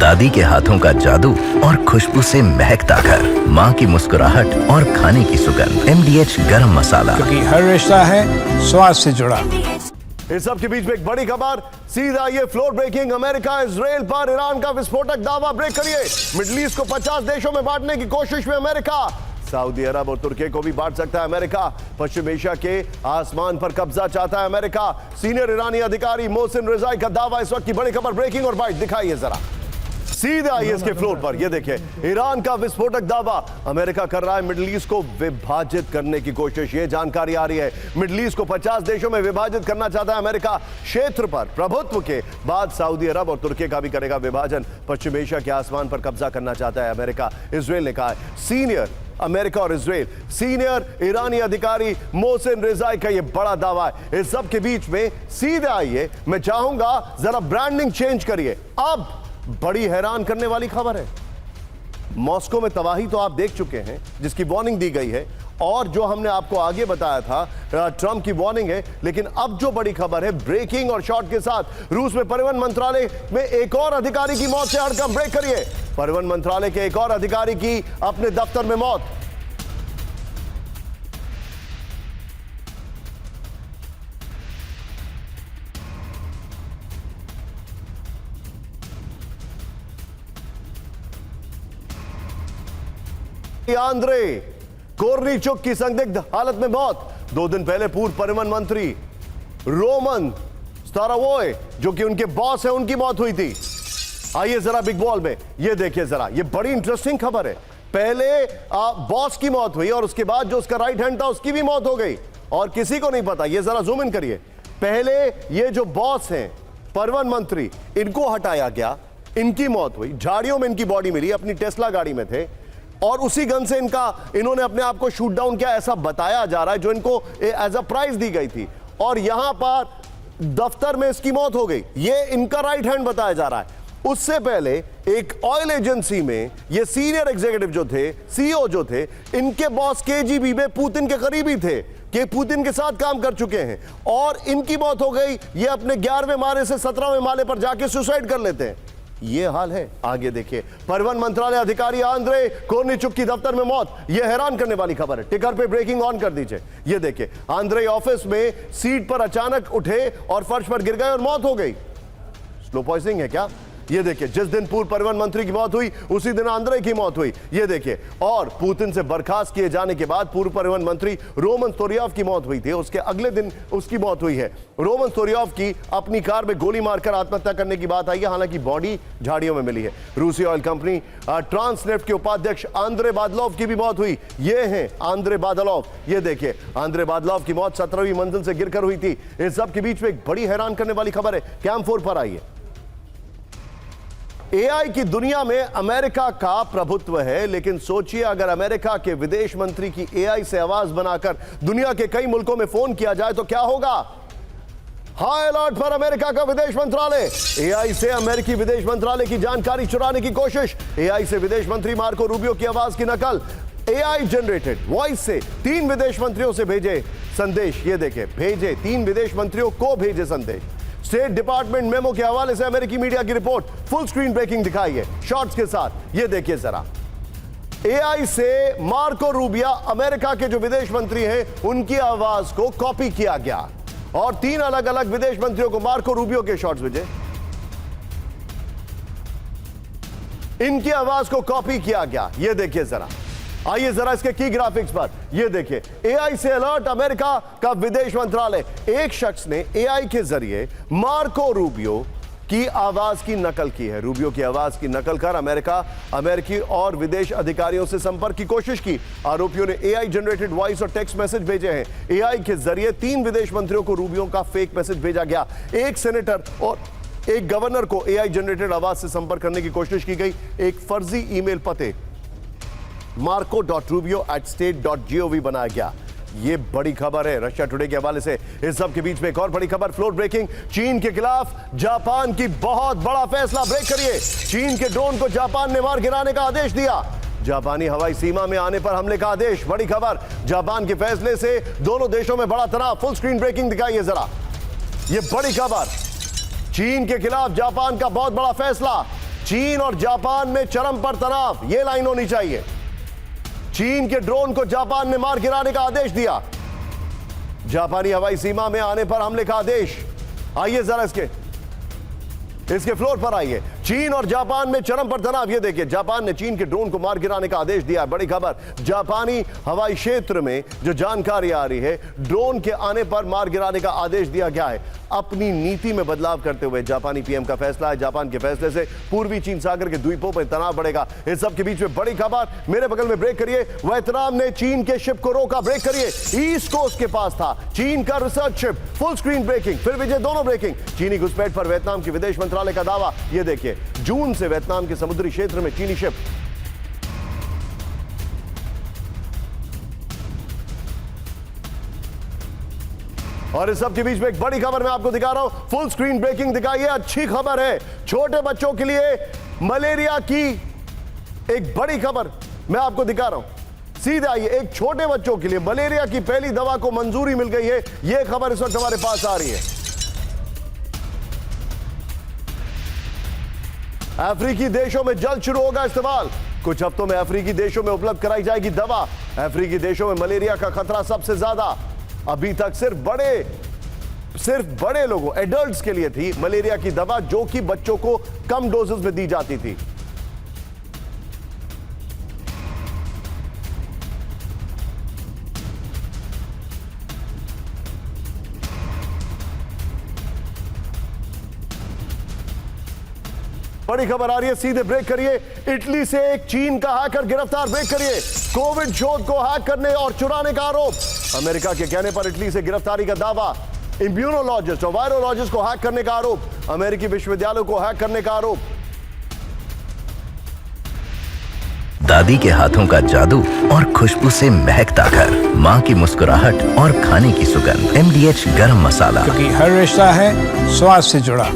दादी के हाथों का जादू और खुशबू से महकता घर, माँ की मुस्कुराहट और खाने की सुगंध। MDH गरम मसाला, क्योंकि हर रिश्ता है स्वाद से जुड़ा। इस सब के बीच में एक बड़ी खबर, सीधा ये फ्लोर ब्रेकिंग। अमेरिका इजराइल पर ईरान का विस्फोटक दावा ब्रेक करिए। मिडिल ईस्ट को 50 देशों में बांटने की कोशिश में अमेरिका। सऊदी अरब और तुर्की को भी बांट सकता है अमेरिका। पश्चिम एशिया के आसमान पर कब्जा चाहता है अमेरिका। सीनियर ईरानी अधिकारी मोहसिन रिजाई का दावा। इस वक्त की बड़ी खबर, ब्रेकिंग और बाइट दिखाइए जरा। सीधे आइए इसके फ्लोर पर, ये देखिए ईरान का विस्फोटक दावा। अमेरिका कर रहा है मिडिल ईस्ट को विभाजित करने की कोशिश। ये जानकारी आ रही है, मिडिल ईस्ट को 50 देशों में विभाजित करना चाहता है अमेरिका। क्षेत्र पर प्रभुत्व के बाद सऊदी अरब और तुर्की का भी करेगा विभाजन। पश्चिम एशिया के आसमान पर कब्जा करना चाहता है अमेरिका। इजराइल ने कहा है, सीनियर अमेरिका और इजराइल, सीनियर ईरानी अधिकारी मोहसिन रिजाई का यह बड़ा दावा है। इस सब के बीच में सीधे आइए, मैं चाहूंगा जरा ब्रांडिंग चेंज करिए। अब बड़ी हैरान करने वाली खबर है, मॉस्को में तबाही तो आप देख चुके हैं जिसकी वार्निंग दी गई है, और जो हमने आपको आगे बताया था ट्रंप की वार्निंग है। लेकिन अब जो बड़ी खबर है, ब्रेकिंग और शॉट के साथ, रूस में परिवहन मंत्रालय में एक और अधिकारी की मौत से हड़कंप। ब्रेक करिए, परिवहन मंत्रालय के एक और अधिकारी की अपने दफ्तर में मौत। आंद्रे कोर्नीचुक की संदिग्ध हालत में मौत। 2 दिन पहले पूर्व परिवहन मंत्री रोमन स्टारावोय, जो कि उनके बॉस है, उनकी मौत हुई थी। आइए जरा बिग बॉल में ये देखिए जरा, ये बड़ी इंटरेस्टिंग खबर है। पहले बॉस की मौत हुई और उसके बाद जो उसका राइट हैंड था उसकी भी मौत हो गई, और किसी को नहीं पता। ये जरा जूम इन करिए। पहले ये जो बॉस हैं परिवहन मंत्री, इनको हटाया गया, इनकी मौत हुई, झाड़ियों में इनकी बॉडी मिली, अपनी टेस्ला गाड़ी में थे, और उसी गन से इन्होंने अपने आप को शूट डाउन किया, ऐसा बताया जा रहा है, जो इनको एज अ प्राइज दी गई थी। और यहां पर दफ्तर में इसकी मौत हो गई, ये इनका राइट हैंड बताया जा रहा है। उससे पहले एक ऑयल एजेंसी में ये सीनियर एग्जीक्यूटिव जो थे, सीईओ जो थे, इनके बॉस KGB में पुतिन के करीबी थे, कि पुतिन के साथ काम कर चुके हैं, और इनकी मौत हो गई। ये अपने 11वें माले से 17वें माले पर जाके सुसाइड कर लेते हैं। ये हाल है। आगे देखिए, परिवहन मंत्रालय अधिकारी आंद्रे कोर्नीचुक की दफ्तर में मौत। यह हैरान करने वाली खबर है। टिकर पे ब्रेकिंग ऑन कर दीजिए। ये देखिए, आंद्रे ऑफिस में सीट पर अचानक उठे और फर्श पर गिर गए और मौत हो गई। स्लो पॉइजनिंग है क्या? ये देखिए, जिस दिन पूर्व परिवहन मंत्री की मौत हुई उसी दिन आंद्रे की मौत हुई। ये देखिए, और पुतिन से बर्खास्त किए जाने के बाद पूर्व परिवहन मंत्री रोमन स्तोरियोव की मौत हुई थी, उसके अगले दिन उसकी मौत हुई है। रोमन स्तोरियोव की अपनी कार में गोली मारकर आत्महत्या करने की बात आई है, हालांकि बॉडी झाड़ियों में मिली है। रूसी ऑयल कंपनी ट्रांसनेफ्ट के उपाध्यक्ष आंद्रे बादलोव की भी मौत हुई। ये हैं आंद्रे बादलोव। ये देखिए, आंद्रे बादलोव की मौत 17वीं मंजिल से गिरकर हुई थी। इस सब के बीच में एक बड़ी हैरान करने वाली खबर है। कैम 4 पर आइए। AI की दुनिया में अमेरिका का प्रभुत्व है, लेकिन सोचिए अगर अमेरिका के विदेश मंत्री की AI से आवाज बनाकर दुनिया के कई मुल्कों में फोन किया जाए तो क्या होगा? हाई अलर्ट पर अमेरिका का विदेश मंत्रालय। AI से अमेरिकी विदेश मंत्रालय की जानकारी चुराने की कोशिश। AI से विदेश मंत्री मार्को रूबियो की आवाज की नकल। AI जनरेटेड वॉइस से 3 विदेश मंत्रियों से भेजे संदेश। ये देखें, भेजे 3 विदेश मंत्रियों को भेजे संदेश। स्टेट डिपार्टमेंट मेमो के हवाले से अमेरिकी मीडिया की रिपोर्ट। फुल स्क्रीन ब्रेकिंग दिखाई है शॉट्स के साथ। ये देखिए जरा, AI से मार्को रूबियो, अमेरिका के जो विदेश मंत्री हैं, उनकी आवाज को कॉपी किया गया, और 3 अलग अलग विदेश मंत्रियों को मार्को रूबियो के शॉट्स भेजे, इनकी आवाज को कॉपी किया गया। ये देखिए जरा, आइए जरा इसके की ग्राफिक्स पर। ये देखिए, AI से अलर्ट अमेरिका का विदेश मंत्रालय। एक शख्स ने AI के जरिए मार्को रूबियो की आवाज की नकल की है। रूबियो की आवाज की नकल कर अमेरिकी और विदेश अधिकारियों से संपर्क की कोशिश की। आरोपियों ने AI जनरेटेड वॉइस और टेक्स्ट मैसेज भेजे हैं। AI के जरिए 3 विदेश मंत्रियों को रूबियो का फेक मैसेज भेजा गया। एक सेनेटर और एक गवर्नर को AI जनरेटेड आवाज से संपर्क करने की कोशिश की गई। एक फर्जी ईमेल पते marco.rubio@state.gov बनाया गया। ये बड़ी खबर है रशिया टुडे के हवाले से। इस सब के बीच में एक और बड़ी खबर, फ्लोर ब्रेकिंग। चीन के खिलाफ जापान की बहुत बड़ा फैसला। ब्रेक करिए, चीन के ड्रोन को जापान ने मार गिराने का आदेश दिया। जापानी हवाई सीमा में आने पर हमले का आदेश। बड़ी खबर, जापान के फैसले से दोनों देशों में बड़ा तनाव। फुल स्क्रीन ब्रेकिंग दिखाइए जरा, ये बड़ी खबर। चीन के खिलाफ जापान का बहुत बड़ा फैसला। चीन और जापान में चरम पर तनाव, यह लाइन होनी चाहिए। चीन के ड्रोन को जापान ने मार गिराने का आदेश दिया। जापानी हवाई सीमा में आने पर हमले का आदेश। आइए जरा इसके फ्लोर पर आइए। चीन और जापान में चरम पर तनाव। ये देखिए, जापान ने चीन के ड्रोन को मार गिराने का आदेश दिया। बड़ी खबर, जापानी हवाई क्षेत्र में जो जानकारी आ रही है, ड्रोन के आने पर मार गिराने का आदेश दिया गया है। अपनी नीति में बदलाव करते हुए जापानी पीएम का फैसला है। जापान के फैसले से पूर्वी चीन सागर के द्वीपों पर तनाव बढ़ेगा। इस सब के बीच में बड़ी खबर, मेरे बगल में ब्रेक करिए। वियतनाम ने चीन के शिप को रोका। ब्रेक करिए, ईस्ट कोस्ट के पास था चीन का research ship. Full screen breaking, फिर विजय, दोनों ब्रेकिंग। चीनी घुसपैठ पर वियतनाम के विदेश मंत्रालय का दावा। यह देखिए, जून से वियतनाम के समुद्री क्षेत्र में चीनी शिप। और इस सब के बीच में एक बड़ी खबर मैं आपको दिखा रहा हूं। फुल स्क्रीन ब्रेकिंग दिखाइए। अच्छी खबर है छोटे बच्चों के लिए, मलेरिया की एक बड़ी खबर मैं आपको दिखा रहा हूं। सीधे आइए, एक छोटे बच्चों के लिए मलेरिया की पहली दवा को मंजूरी मिल गई है। यह खबर इस वक्त हमारे पास आ रही है। अफ्रीकी देशों में जल्द शुरू होगा इस्तेमाल। कुछ हफ्तों में अफ्रीकी देशों में उपलब्ध कराई जाएगी दवा। अफ्रीकी देशों में मलेरिया का खतरा सबसे ज्यादा। अभी तक सिर्फ बड़े लोगों, एडल्ट्स के लिए थी मलेरिया की दवा, जो कि बच्चों को कम डोजेस में दी जाती थी। बड़ी खबर आ रही है, सीधे ब्रेक करिए। इटली से एक चीन का हैकर गिरफ्तार। ब्रेक करिए, कोविड शोध को हैक करने और चुराने का आरोप। अमेरिका के कहने पर इटली से गिरफ्तारी का दावा। इम्यूनोलॉजिस्ट और वायरोलॉजिस्ट को हैक करने का आरोप। अमेरिकी विश्वविद्यालयों को हैक करने का आरोप। दादी के हाथों का जादू और खुशबू से महकता घर, माँ की मुस्कुराहट और खाने की सुगंध। MDH गरम मसाला, क्योंकि हर रिश्ता है स्वाद से जुड़ा।